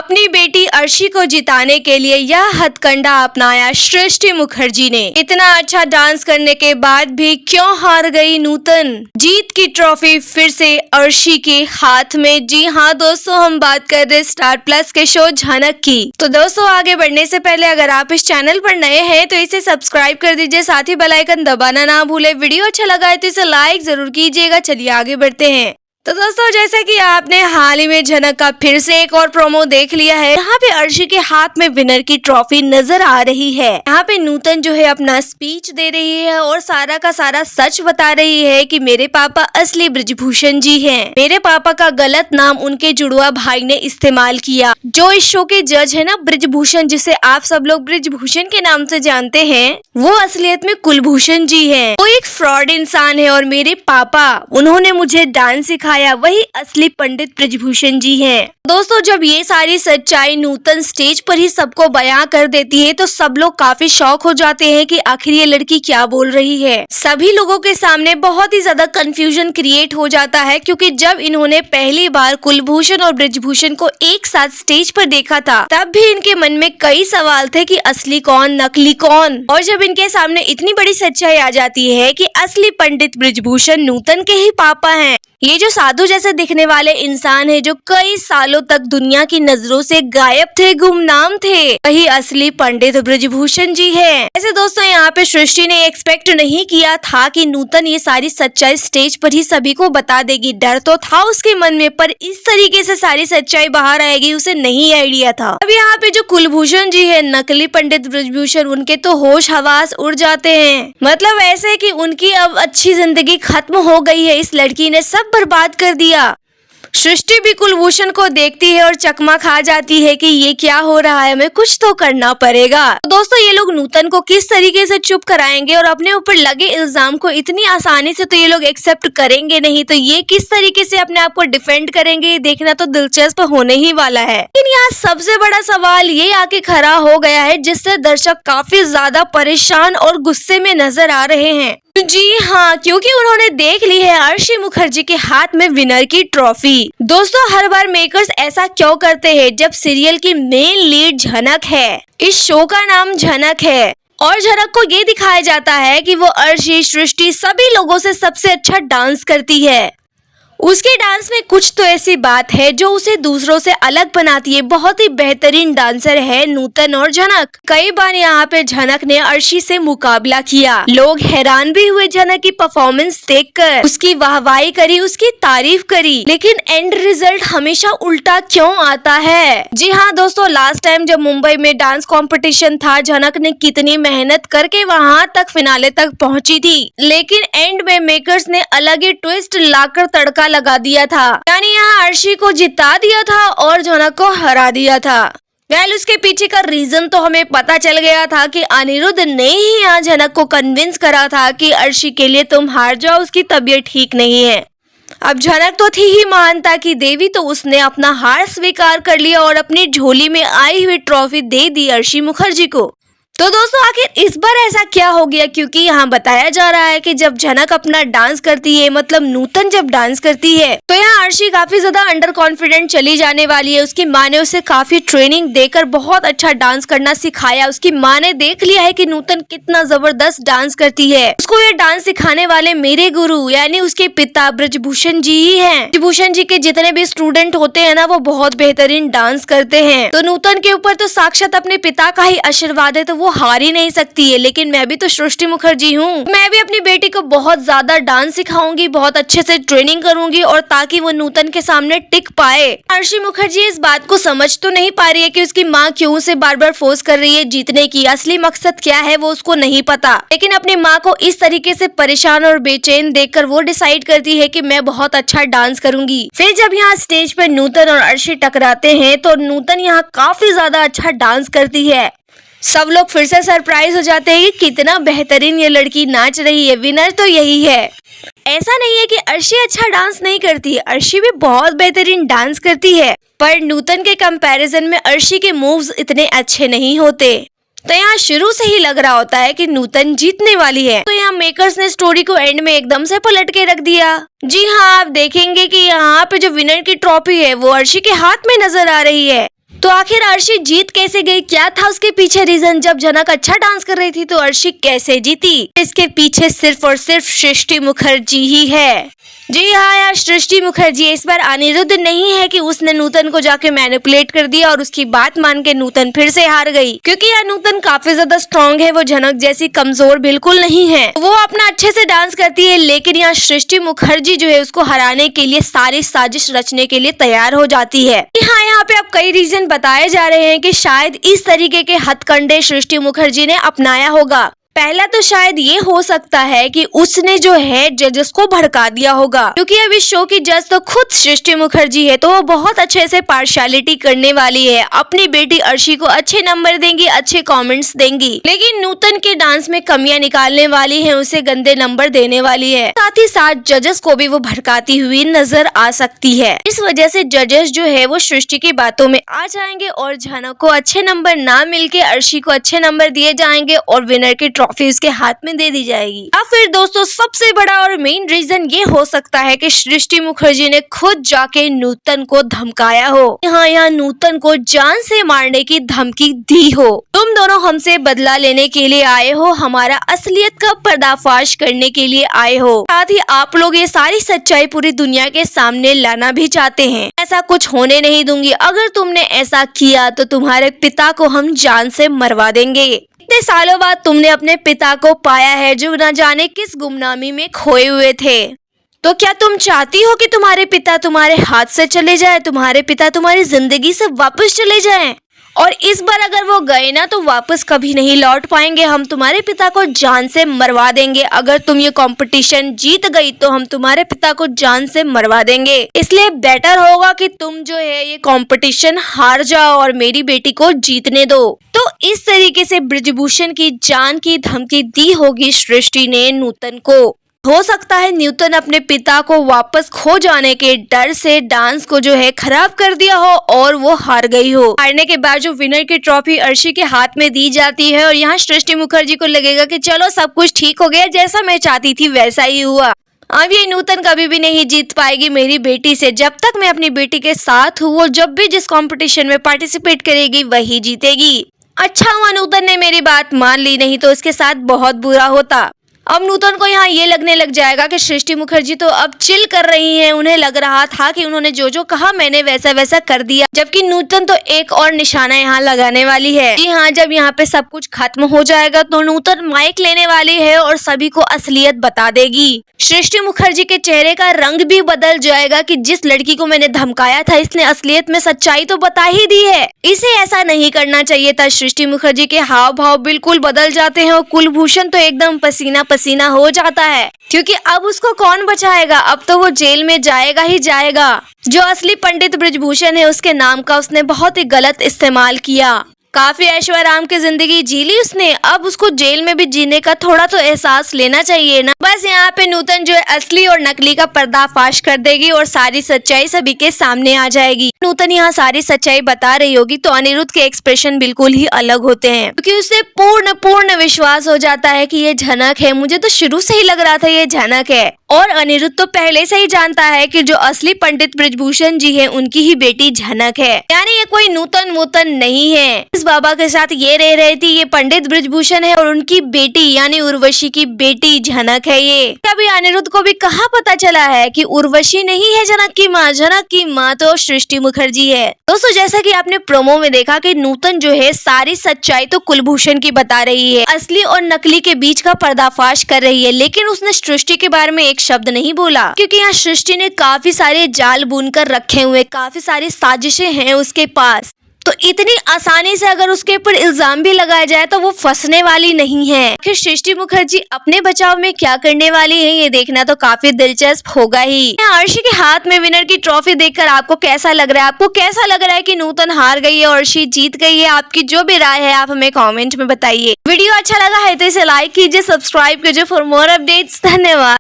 अपनी बेटी अर्शी को जिताने के लिए यह हथकंडा अपनाया सृष्टि मुखर्जी ने। इतना अच्छा डांस करने के बाद भी क्यों हार गई नूतन? जीत की ट्रॉफी फिर से अर्शी के हाथ में। जी हाँ दोस्तों, हम बात कर रहे स्टार प्लस के शो झनक की। तो दोस्तों, आगे बढ़ने से पहले अगर आप इस चैनल पर नए हैं तो इसे सब्सक्राइब कर दीजिए, साथ ही बेल आइकन दबाना ना भूले। वीडियो अच्छा लगा है तो इसे लाइक जरूर कीजिएगा। चलिए आगे बढ़ते हैं। तो दोस्तों, जैसा कि आपने हाल ही में झनक का फिर से एक और प्रोमो देख लिया है। यहाँ पे अर्शी के हाथ में विनर की ट्रॉफी नजर आ रही है। यहाँ पे नूतन जो है अपना स्पीच दे रही है और सारा का सारा सच बता रही है कि मेरे पापा असली ब्रिजभूषण जी हैं। मेरे पापा का गलत नाम उनके जुड़वा भाई ने इस्तेमाल किया। जो इस शो के जज है ना, ब्रिजभूषण, जिसे आप सब लोग ब्रिजभूषण के नाम से जानते हैं, वो असलियत में कुलभूषण जी है। वो एक फ्रॉड इंसान है और मेरे पापा, उन्होंने मुझे डांस सिखाया, वही असली पंडित ब्रिजभूषण जी हैं। दोस्तों, जब ये सारी सच्चाई नूतन स्टेज पर ही सबको बयां कर देती है तो सब लोग काफी शॉक हो जाते हैं कि आखिर ये लड़की क्या बोल रही है। सभी लोगों के सामने बहुत ही ज्यादा कंफ्यूजन क्रिएट हो जाता है, क्योंकि जब इन्होंने पहली बार कुलभूषण और ब्रिजभूषण को एक साथ स्टेज पर देखा था, तब भी इनके मन में कई सवाल थे कि असली कौन, नकली कौन। और जब इनके सामने इतनी बड़ी सच्चाई आ जाती है कि असली पंडित ब्रिजभूषण नूतन के ही पापा हैं, ये जो साधु जैसे दिखने वाले इंसान है जो कई सालों तक दुनिया की नजरों से गायब थे, गुमनाम थे, वही असली पंडित ब्रिजभूषण जी है। ऐसे दोस्तों, यहाँ पे सृष्टि ने एक्सपेक्ट नहीं किया था कि नूतन ये सारी सच्चाई स्टेज पर ही सभी को बता देगी। डर तो था उसके मन में, पर इस तरीके से सारी सच्चाई बाहर आएगी उसे नहीं आइडिया था। अब यहाँ पे जो कुलभूषण जी है, नकली पंडित ब्रिजभूषण, उनके तो होश हवास उड़ जाते हैं। मतलब ऐसे कि उनकी अब अच्छी जिंदगी खत्म हो गई है। इस लड़की ने सब बर्बाद कर दिया। सृष्टि भी कुलभूषण को देखती है और चकमा खा जाती है कि ये क्या हो रहा है, हमें कुछ तो करना पड़ेगा। तो दोस्तों, ये लोग नूतन को किस तरीके से चुप कराएंगे और अपने ऊपर लगे इल्जाम को इतनी आसानी से तो ये लोग एक्सेप्ट करेंगे नहीं, तो ये किस तरीके से अपने आप को डिफेंड करेंगे, ये देखना तो दिलचस्प होने ही वाला है। लेकिन यहाँ सबसे बड़ा सवाल ये आके खड़ा हो गया है, जिससे दर्शक काफी ज्यादा परेशान और गुस्से में नजर आ रहे हैं। जी हाँ, क्योंकि उन्होंने देख ली है अर्शी मुखर्जी के हाथ में विनर की ट्रॉफी। दोस्तों, हर बार मेकर्स ऐसा क्यों करते हैं जब सीरियल की मेन लीड झनक है? इस शो का नाम झनक है और झनक को ये दिखाया जाता है कि वो अर्शी, सृष्टि, सभी लोगों से सबसे अच्छा डांस करती है। उसके डांस में कुछ तो ऐसी बात है जो उसे दूसरों से अलग बनाती है। बहुत ही बेहतरीन डांसर है नूतन और झनक। कई बार यहाँ पे झनक ने अर्शी से मुकाबला किया। लोग हैरान भी हुए झनक की परफॉर्मेंस देखकर, उसकी वाहवाही करी, उसकी तारीफ करी, लेकिन एंड रिजल्ट हमेशा उल्टा क्यों आता है? जी हाँ दोस्तों, लास्ट टाइम जब मुंबई में डांस कॉम्पिटिशन था, झनक ने कितनी मेहनत करके वहाँ तक फिनाले तक पहुँची थी, लेकिन एंड में मेकर्स ने अलग ही ट्विस्ट लाकर तड़का लगा दिया था। यानी यहाँ अर्शी को जिता दिया था और झनक को हरा दिया था। वेल, उसके पीछे का रीजन तो हमें पता चल गया था कि अनिरुद्ध ने ही यहाँ झनक को कन्विंस करा था कि अर्शी के लिए तुम हार जाओ, उसकी तबीयत ठीक नहीं है। अब झनक तो थी ही महानता की देवी, तो उसने अपना हार स्वीकार कर लिया और अपनी झोली में आई हुई ट्रॉफी दे दी अर्शी मुखर्जी को। तो दोस्तों, आखिर इस बार ऐसा क्या हो गया? क्योंकि यहाँ बताया जा रहा है कि जब झनक अपना डांस करती है, मतलब नूतन जब डांस करती है, तो यहाँ अर्शी काफी ज्यादा अंडर कॉन्फिडेंट चली जाने वाली है। उसकी माँ ने उसे काफी ट्रेनिंग देकर बहुत अच्छा डांस करना सिखाया। उसकी माँ ने देख लिया है कि नूतन कितना जबरदस्त डांस करती है। उसको ये डांस सिखाने वाले मेरे गुरु यानी उसके पिता ब्रिजभूषण जी ही हैं। ब्रिजभूषण जी के जितने भी स्टूडेंट होते हैं ना, वो बहुत बेहतरीन डांस करते हैं। तो नूतन के ऊपर तो साक्षात अपने पिता का ही आशीर्वाद है, तो वो हार ही नहीं सकती है। लेकिन मैं भी तो सृष्टि मुखर्जी हूँ, मैं भी अपनी बेटी को बहुत ज्यादा डांस सिखाऊंगी, बहुत अच्छे से ट्रेनिंग करूंगी, और ताकि वो नूतन के सामने टिक पाए। अर्शी मुखर्जी इस बात को समझ तो नहीं पा रही है कि उसकी माँ क्यों उसे बार बार फोर्स कर रही है जीतने की। असली मकसद क्या है वो उसको नहीं पता, लेकिन अपनी माँ को इस तरीके से परेशान और बेचैन देखकर वो डिसाइड करती है कि मैं बहुत अच्छा डांस करूंगी। फिर जब यहाँ स्टेज पे नूतन और अर्शी टकराते हैं तो नूतन यहाँ काफी ज्यादा अच्छा डांस करती है। सब लोग फिर से सरप्राइज हो जाते हैं कि कितना बेहतरीन ये लड़की नाच रही है। विनर तो यही है। ऐसा नहीं है कि अर्शी अच्छा डांस नहीं करती है, अर्शी भी बहुत बेहतरीन डांस करती है, पर नूतन के कंपैरिजन में अर्शी के मूव्स इतने अच्छे नहीं होते। तो यहाँ शुरू से ही लग रहा होता है कि नूतन जीतने वाली है। तो यहाँ मेकर्स ने स्टोरी को एंड में एकदम से पलट के रख दिया। जी हाँ, आप देखेंगे कि यहाँ पे जो विनर की ट्रॉफी है वो अर्शी के हाथ में नजर आ रही है। तो आखिर अर्शी जीत कैसे गई, क्या था उसके पीछे रीजन? जब झनक अच्छा डांस कर रही थी तो अर्शी कैसे जीती? इसके पीछे सिर्फ और सिर्फ सृष्टि मुखर्जी ही है। जी हाँ यार, सृष्टि मुखर्जी। इस बार अनिरुद्ध नहीं है कि उसने नूतन को जाके मैनिपुलेट कर दिया और उसकी बात मान के नूतन फिर से हार गई, क्योंकि यार नूतन काफी ज्यादा स्ट्रॉन्ग है, वो झनक जैसी कमजोर बिल्कुल नहीं है। वो अपना अच्छे से डांस करती है, लेकिन यहाँ सृष्टि मुखर्जी जो है उसको हराने के लिए सारी साजिश रचने के लिए तैयार हो जाती है। हाँ, यहाँ पे अब कई रीजन बताए जा रहे हैं कि शायद इस तरीके के हथकंडे सृष्टि मुखर्जी ने अपनाया होगा। पहला तो शायद ये हो सकता है कि उसने जो है जजेस को भड़का दिया होगा, क्योंकि अब इस शो की जज तो खुद सृष्टि मुखर्जी है, तो वो बहुत अच्छे से पार्शियलिटी करने वाली है। अपनी बेटी अर्शी को अच्छे नंबर देंगी, अच्छे कमेंट्स देंगी, लेकिन नूतन के डांस में कमियां निकालने वाली है, उसे गंदे नंबर देने वाली है। साथ ही साथ जजेस को भी वो भड़काती हुई नजर आ सकती है। इस वजह से जजेस जो है वो सृष्टि की बातों में आ जाएंगे और झनक को अच्छे नंबर ना मिलके अर्शी को अच्छे नंबर दिए जाएंगे और विनर की ट्रॉफी उसके हाथ में दे दी जाएगी। या फिर दोस्तों सबसे बड़ा और मेन रीजन ये हो सकता है कि सृष्टि मुखर्जी ने खुद जाके नूतन को धमकाया हो। यहाँ नूतन को जान से मारने की धमकी दी हो। तुम दोनों हमसे बदला लेने के लिए आए हो, हमारा असलियत का पर्दाफाश करने के लिए आए हो। साथ ही आप लोग ये सारी सच्चाई पूरी दुनिया के सामने लाना भी चाहते हैं। ऐसा कुछ होने नहीं दूंगी। अगर तुमने ऐसा किया तो तुम्हारे पिता को हम जान से मरवा देंगे। इतने सालों बाद तुमने अपने पिता को पाया है जो न जाने किस गुमनामी में खोए हुए थे। तो क्या तुम चाहती हो कि तुम्हारे पिता तुम्हारे हाथ से चले जाए, तुम्हारे पिता तुम्हारी जिंदगी से वापस चले जाएं? और इस बार अगर वो गए ना तो वापस कभी नहीं लौट पाएंगे। हम तुम्हारे पिता को जान से मरवा देंगे। अगर तुम ये कंपटीशन जीत गई तो हम तुम्हारे पिता को जान से मरवा देंगे। इसलिए बेटर होगा कि तुम जो है ये कंपटीशन हार जाओ और मेरी बेटी को जीतने दो। तो इस तरीके से ब्रिजभूषण की जान की धमकी दी होगी सृष्टि ने नूतन को। हो सकता है नूतन अपने पिता को वापस खो जाने के डर से डांस को जो है खराब कर दिया हो और वो हार गई हो। हारने के बाद जो विनर की ट्रॉफी अर्शी के हाथ में दी जाती है और यहाँ सृष्टि मुखर्जी को लगेगा कि चलो सब कुछ ठीक हो गया, जैसा मैं चाहती थी वैसा ही हुआ। अब ये नूतन कभी भी नहीं जीत पाएगी मेरी बेटी से। जब तक मैं अपनी बेटी के साथ हूँ, वो जब भी जिस कॉम्पिटिशन में पार्टिसिपेट करेगी वही जीतेगी। अच्छा हुआ नूतन ने मेरी बात मान ली, नहीं तो इसके साथ बहुत बुरा होता। अब नूतन को यहाँ ये लगने लग जाएगा कि सृष्टि मुखर्जी तो अब चिल कर रही हैं। उन्हें लग रहा था कि उन्होंने जो जो कहा मैंने वैसा वैसा कर दिया, जबकि नूतन तो एक और निशाना यहाँ लगाने वाली है। जी हाँ, जब यहाँ पे सब कुछ खत्म हो जाएगा तो नूतन माइक लेने वाली है और सभी को असलियत बता देगी। सृष्टि मुखर्जी के चेहरे का रंग भी बदल जाएगा कि जिस लड़की को मैंने धमकाया था इसने असलियत में सच्चाई तो बता ही दी है, इसे ऐसा नहीं करना चाहिए था। सृष्टि मुखर्जी के हाव भाव बिल्कुल बदल जाते हैं और कुलभूषण तो एकदम पसीना पसीना हो जाता है, क्योंकि अब उसको कौन बचाएगा। अब तो वो जेल में जाएगा ही जाएगा। जो असली पंडित ब्रिजभूषण है उसके नाम का उसने बहुत ही गलत इस्तेमाल किया। काफी ऐशो आराम की जिंदगी जी ली उसने, अब उसको जेल में भी जीने का थोड़ा तो एहसास लेना चाहिए ना। बस यहाँ पे नूतन जो है असली और नकली का पर्दाफाश कर देगी और सारी सच्चाई सभी के सामने आ जाएगी। नूतन यहाँ सारी सच्चाई बता रही होगी तो अनिरुद्ध के एक्सप्रेशन बिल्कुल ही अलग होते हैं, क्योंकि उसे पूर्ण विश्वास हो जाता है कि ये झनक है। मुझे तो शुरू से ही लग रहा था ये झनक है। और अनिरुद्ध तो पहले से ही जानता है कि जो असली पंडित ब्रिजभूषण जी है उनकी ही बेटी झनक है, यानी ये कोई नूतन वूतन नहीं है। इस बाबा के साथ ये रह रही थी, ये पंडित ब्रिजभूषण है और उनकी बेटी यानी उर्वशी की बेटी झनक है। ये अभी अनिरुद्ध को भी कहाँ पता चला है कि उर्वशी नहीं है झनक की माँ तो सृष्टि मुखर्जी है। दोस्तों जैसा कि आपने प्रोमो में देखा कि नूतन जो है सारी सच्चाई तो कुलभूषण की बता रही है, असली और नकली के बीच का पर्दाफाश कर रही है, लेकिन उसने सृष्टि के बारे में एक शब्द नहीं बोला, क्योंकि यहाँ सृष्टि ने काफी सारे जाल बुनकर रखे हुए, काफी सारी साजिशें हैं उसके पास। तो इतनी आसानी से अगर उसके ऊपर इल्जाम भी लगाया जाए तो वो फंसने वाली नहीं है। आखिर सृष्टि मुखर्जी अपने बचाव में क्या करने वाली है ये देखना तो काफी दिलचस्प होगा ही। अर्शी के हाथ में विनर की ट्रॉफी देखकर आपको कैसा लग रहा है? आपको कैसा लग रहा है कि नूतन हार गई है और अर्शी जीत गई है? आपकी जो भी राय है आप हमें कॉमेंट में बताइए। वीडियो अच्छा लगा है तो इसे लाइक कीजिए, सब्सक्राइब कीजिए फॉर मोर अपडेट्स। धन्यवाद।